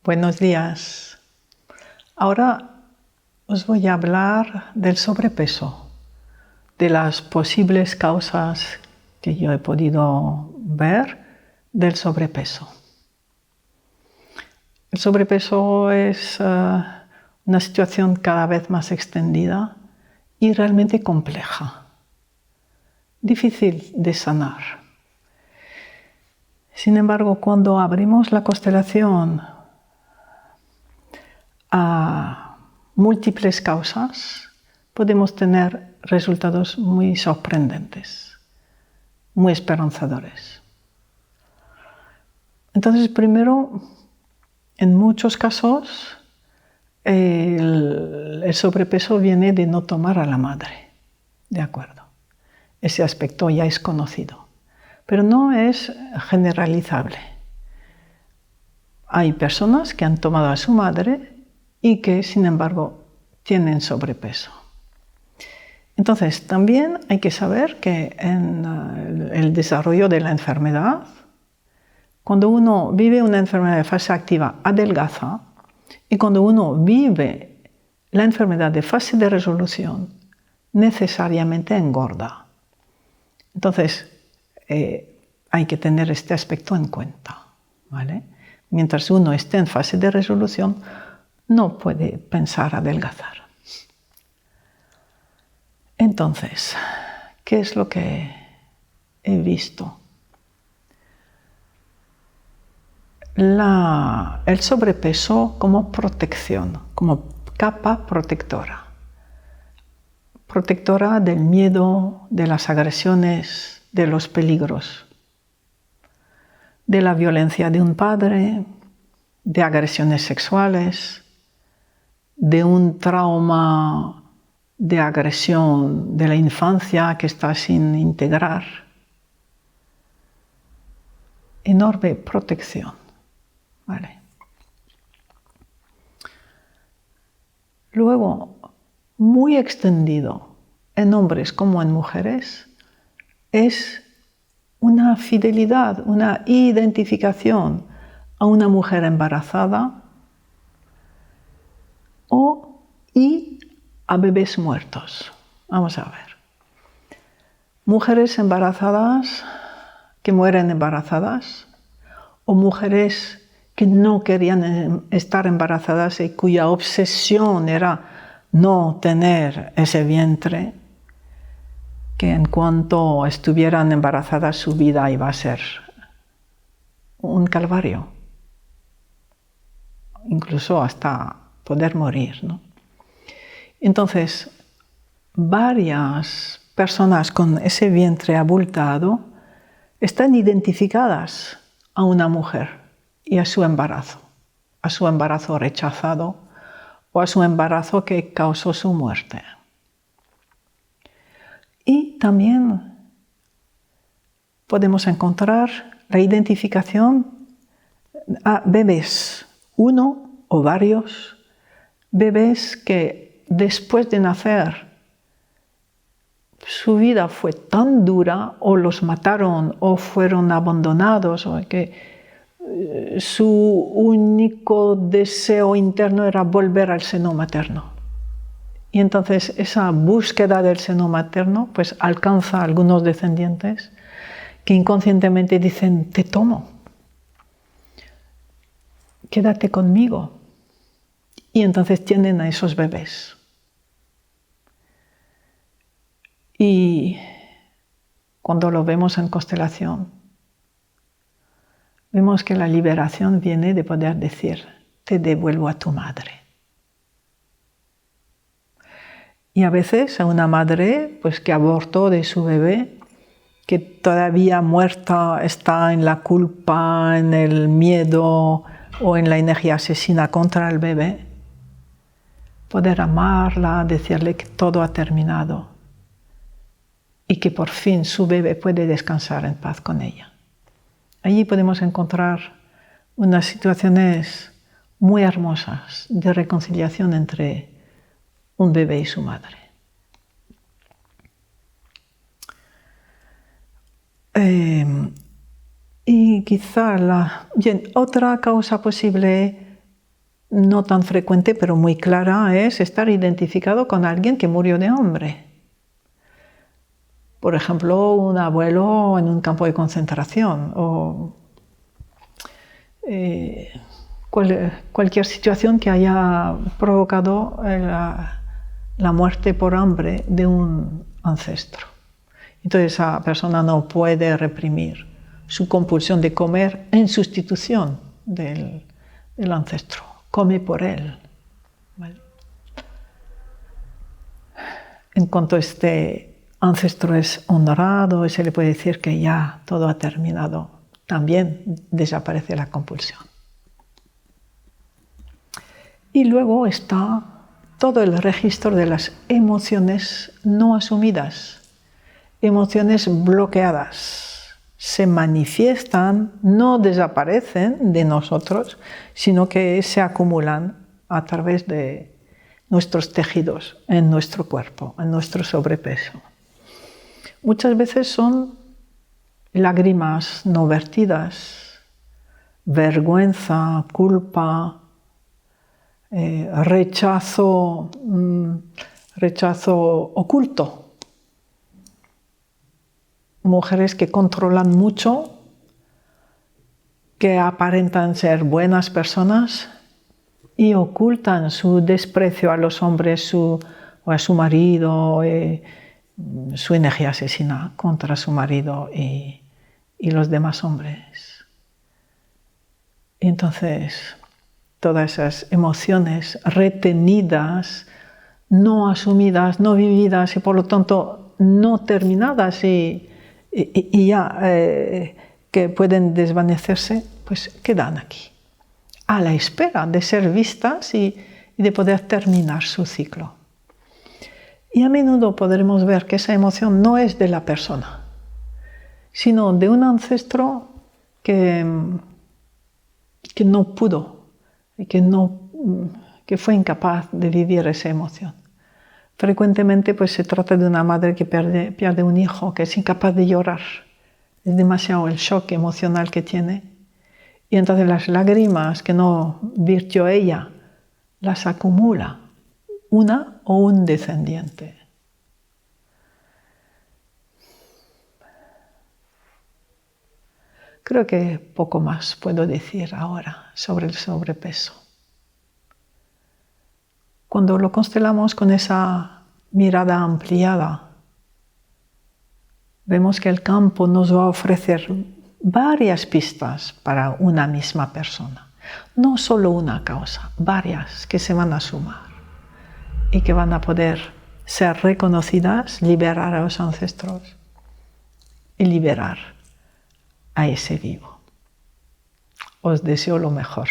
Buenos días. Ahora os voy a hablar del sobrepeso, de las posibles causas que yo he podido ver del sobrepeso. El sobrepeso es una situación cada vez más extendida y realmente compleja, difícil de sanar. Sin embargo, cuando abrimos la constelación a múltiples causas, podemos tener resultados muy sorprendentes, muy esperanzadores. Entonces, primero, en muchos casos, el sobrepeso viene de no tomar a la madre, ¿de acuerdo? Ese aspecto ya es conocido, pero no es generalizable. Hay personas que han tomado a su madre y que, sin embargo, tienen sobrepeso. Entonces, también hay que saber que en el desarrollo de la enfermedad, cuando uno vive una enfermedad de fase activa, adelgaza, y cuando uno vive la enfermedad de fase de resolución, necesariamente engorda. Entonces, hay que tener este aspecto en cuenta, ¿vale? Mientras uno esté en fase de resolución, no puede pensar adelgazar. Entonces, ¿qué es lo que he visto? El sobrepeso como protección, como capa protectora. Protectora del miedo, de las agresiones, de los peligros, de la violencia de un padre, de agresiones sexuales, de un trauma de agresión de la infancia que está sin integrar. Enorme protección, ¿vale? Luego, muy extendido en hombres como en mujeres, es una fidelidad, una identificación a una mujer embarazada y a bebés muertos. Vamos a ver. Mujeres embarazadas que mueren embarazadas o mujeres que no querían estar embarazadas y cuya obsesión era no tener ese vientre, que en cuanto estuvieran embarazadas su vida iba a ser un calvario, incluso hasta poder morir, ¿no? Entonces, varias personas con ese vientre abultado están identificadas a una mujer y a su embarazo rechazado o a su embarazo que causó su muerte. Y también podemos encontrar la identificación a bebés, uno o varios bebés que después de nacer su vida fue tan dura o los mataron o fueron abandonados o que su único deseo interno era volver al seno materno. Y entonces esa búsqueda del seno materno pues alcanza a algunos descendientes que inconscientemente dicen: te tomo, quédate conmigo. Y entonces tienen a esos bebés. Y cuando lo vemos en constelación, vemos que la liberación viene de poder decir: te devuelvo a tu madre. Y a veces a una madre pues, que abortó de su bebé, que todavía muerta está en la culpa, en el miedo o en la energía asesina contra el bebé, poder amarla, decirle que todo ha terminado y que por fin su bebé puede descansar en paz con ella. Allí podemos encontrar unas situaciones muy hermosas de reconciliación entre un bebé y su madre. Y quizá otra causa posible no tan frecuente, pero muy clara, es estar identificado con alguien que murió de hambre. Por ejemplo, un abuelo en un campo de concentración o cualquier situación que haya provocado la muerte por hambre de un ancestro. Entonces esa persona no puede reprimir su compulsión de comer en sustitución del ancestro. Come por él. ¿Vale? En cuanto este ancestro es honrado y se le puede decir que ya todo ha terminado, también desaparece la compulsión. Y luego está todo el registro de las emociones no asumidas, emociones bloqueadas. Se manifiestan, no desaparecen de nosotros, sino que se acumulan a través de nuestros tejidos, en nuestro cuerpo, en nuestro sobrepeso. Muchas veces son lágrimas no vertidas, vergüenza, culpa, rechazo oculto. Mujeres que controlan mucho, que aparentan ser buenas personas y ocultan su desprecio a los hombres o a su marido, su energía asesina contra su marido y los demás hombres. Y entonces, todas esas emociones retenidas, no asumidas, no vividas y por lo tanto no terminadas y ya que pueden desvanecerse, pues quedan aquí, a la espera de ser vistas y de poder terminar su ciclo. Y a menudo podremos ver que esa emoción no es de la persona, sino de un ancestro que no pudo, que fue incapaz de vivir esa emoción. Frecuentemente pues, se trata de una madre que pierde un hijo, que es incapaz de llorar. Es demasiado el shock emocional que tiene. Y entonces las lágrimas que no virtió ella, las acumula una o un descendiente. Creo que poco más puedo decir ahora sobre el sobrepeso. Cuando lo constelamos con esa mirada ampliada, vemos que el campo nos va a ofrecer varias pistas para una misma persona. No solo una causa, varias que se van a sumar y que van a poder ser reconocidas, liberar a los ancestros y liberar a ese vivo. Os deseo lo mejor.